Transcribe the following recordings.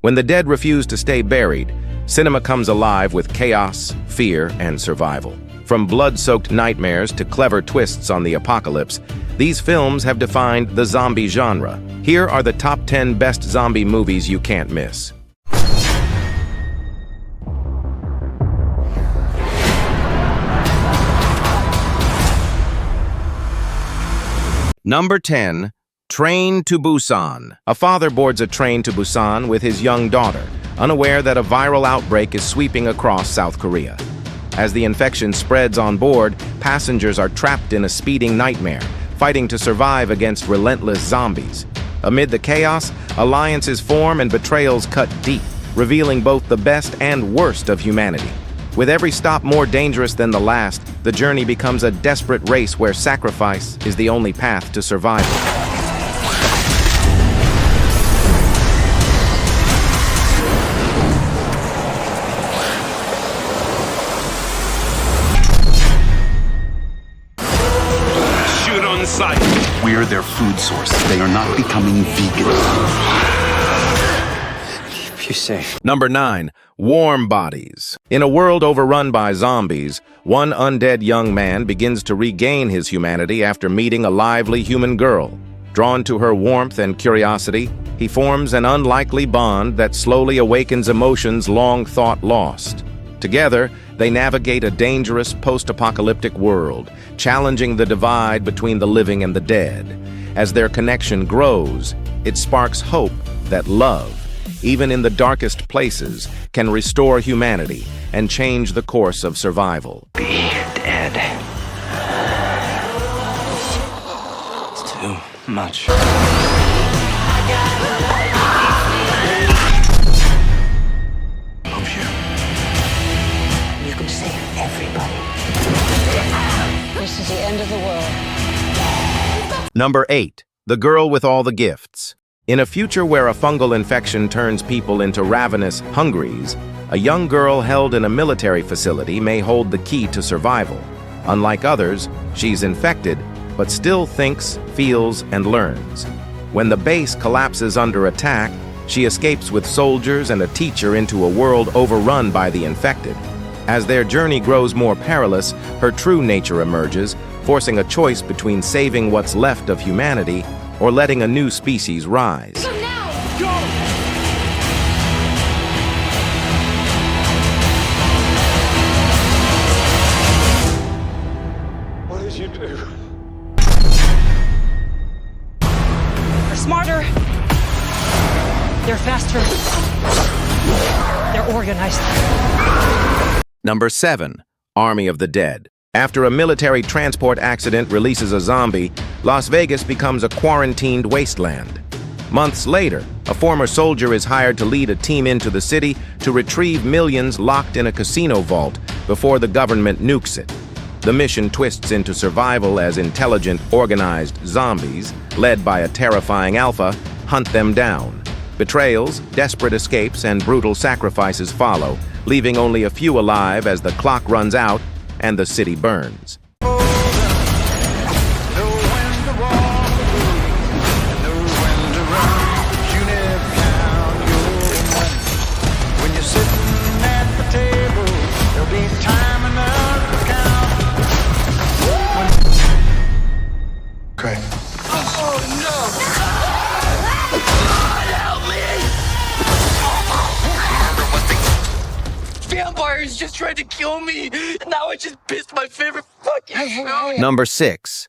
When the dead refuse to stay buried, cinema comes alive with chaos, fear, and survival. From blood-soaked nightmares to clever twists on the apocalypse, these films have defined the zombie genre. Here are the top 10 best zombie movies you can't miss. Number 10. Train to Busan. A father boards a train to Busan with his young daughter, unaware that a viral outbreak is sweeping across South Korea. As the infection spreads on board, passengers are trapped in a speeding nightmare, fighting to survive against relentless zombies. Amid the chaos, alliances form and betrayals cut deep, revealing both the best and worst of humanity. With every stop more dangerous than the last, the journey becomes a desperate race where sacrifice is the only path to survival. Shoot on sight. We're their food source. They are not becoming vegan. You're safe. Number 9. Warm Bodies. In a world overrun by zombies, one undead young man begins to regain his humanity after meeting a lively human girl. Drawn to her warmth and curiosity, he forms an unlikely bond that slowly awakens emotions long thought lost. Together, they navigate a dangerous post-apocalyptic world, challenging the divide between the living and the dead. As their connection grows, it sparks hope that love, even in the darkest places, can restore humanity and change the course of survival. Be dead. It's too much. Love you. You can save everybody. This is the end of the world. Number 8. The Girl with All the Gifts. In a future where a fungal infection turns people into ravenous hungries, a young girl held in a military facility may hold the key to survival. Unlike others, she's infected, but still thinks, feels, and learns. When the base collapses under attack, she escapes with soldiers and a teacher into a world overrun by the infected. As their journey grows more perilous, her true nature emerges, forcing a choice between saving what's left of humanity or letting a new species rise. Go! What did you do? They're smarter. They're faster. They're organized. Number 7. Army of the Dead. After a military transport accident releases a zombie, Las Vegas becomes a quarantined wasteland. Months later, a former soldier is hired to lead a team into the city to retrieve millions locked in a casino vault before the government nukes it. The mission twists into survival as intelligent, organized zombies, led by a terrifying alpha, hunt them down. Betrayals, desperate escapes, and brutal sacrifices follow, leaving only a few alive as the clock runs out and the city burns. Okay. Vampires just tried to kill me. Now I just pissed my favorite fucking show. Number 6.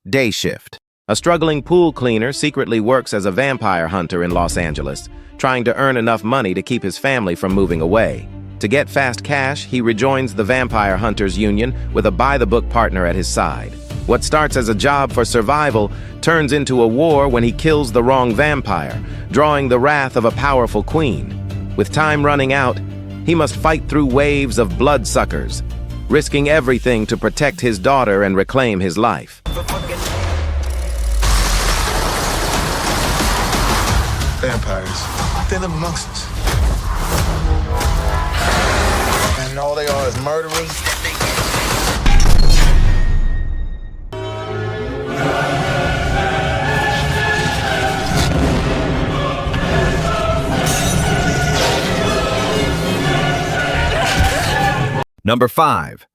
Day Shift. A struggling pool cleaner secretly works as a vampire hunter in Los Angeles, trying to earn enough money to keep his family from moving away. To get fast cash, he rejoins the Vampire Hunters Union with a by-the-book partner at his side. What starts as a job for survival turns into a war when he kills the wrong vampire, drawing the wrath of a powerful queen. With time running out, he must fight through waves of bloodsuckers, risking everything to protect his daughter and reclaim his life. Vampires. They live amongst us. And all they are is murderers. Number 5.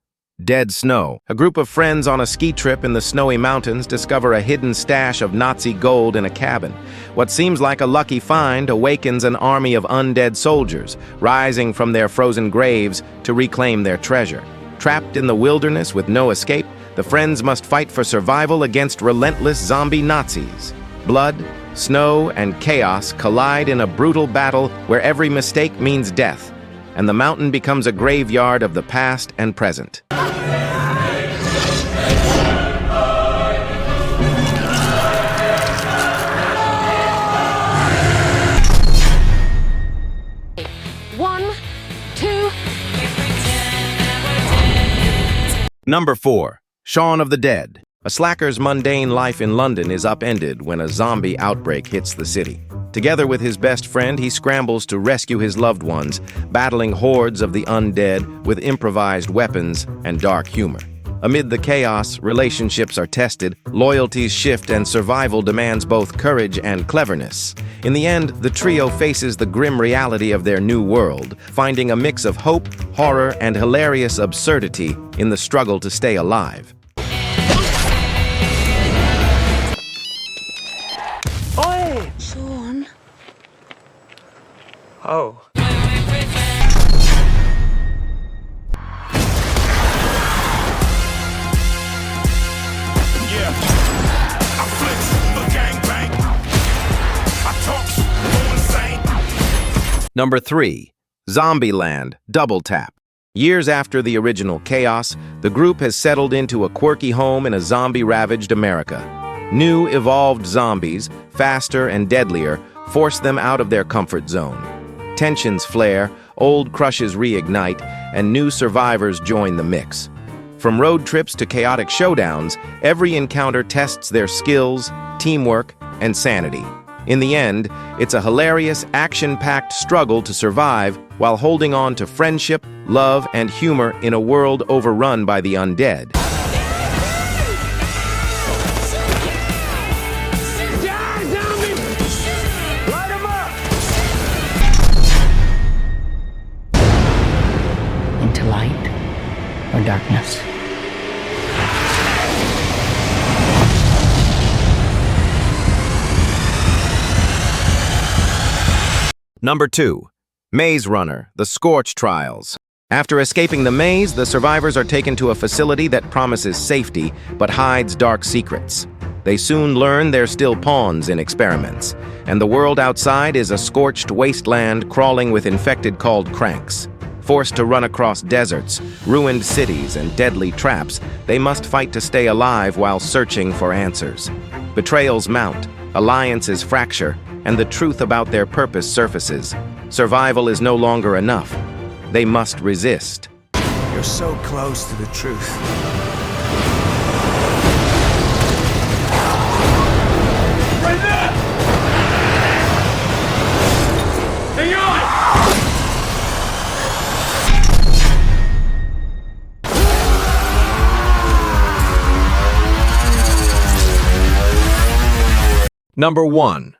Dead Snow. A group of friends on a ski trip in the snowy mountains discover a hidden stash of Nazi gold in a cabin. What seems like a lucky find awakens an army of undead soldiers, rising from their frozen graves to reclaim their treasure. Trapped in the wilderness with no escape, the friends must fight for survival against relentless zombie Nazis. Blood, snow, and chaos collide in a brutal battle where every mistake means death, and the mountain becomes a graveyard of the past and present. One, two. Number 4. Shaun of the Dead. A slacker's mundane life in London is upended when a zombie outbreak hits the city. Together with his best friend, he scrambles to rescue his loved ones, battling hordes of the undead with improvised weapons and dark humor. Amid the chaos, relationships are tested, loyalties shift, and survival demands both courage and cleverness. In the end, the trio faces the grim reality of their new world, finding a mix of hope, horror, and hilarious absurdity in the struggle to stay alive. Sean. Oh. Number 3. Zombieland Double Tap. Years after the original chaos, the group has settled into a quirky home in a zombie-ravaged America. New, evolved zombies, faster and deadlier, force them out of their comfort zone. Tensions flare, old crushes reignite, and new survivors join the mix. From road trips to chaotic showdowns, every encounter tests their skills, teamwork, and sanity. In the end, it's a hilarious, action-packed struggle to survive while holding on to friendship, love, and humor in a world overrun by the undead. Into light or darkness. Number 2. Maze Runner, The Scorch Trials. After escaping the maze, the survivors are taken to a facility that promises safety but hides dark secrets. They soon learn they're still pawns in experiments, and the world outside is a scorched wasteland crawling with infected called cranks. Forced to run across deserts, ruined cities, and deadly traps, they must fight to stay alive while searching for answers. Betrayals mount, alliances fracture, and the truth about their purpose surfaces. Survival is no longer enough. They must resist. You're so close to the truth. Right there! Hang on! Number 1.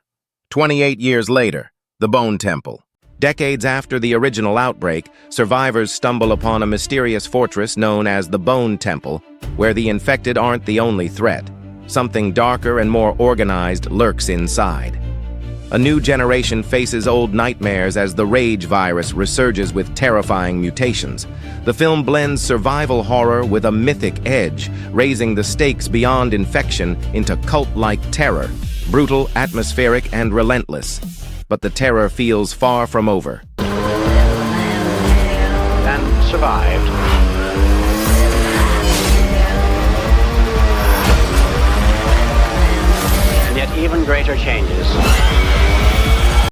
28 years later, the Bone Temple. Decades after the original outbreak, survivors stumble upon a mysterious fortress known as the Bone Temple, where the infected aren't the only threat. Something darker and more organized lurks inside. A new generation faces old nightmares as the rage virus resurges with terrifying mutations. The film blends survival horror with a mythic edge, raising the stakes beyond infection into cult-like terror. Brutal, atmospheric, and relentless. But the terror feels far from over. And survived. And yet even greater changes.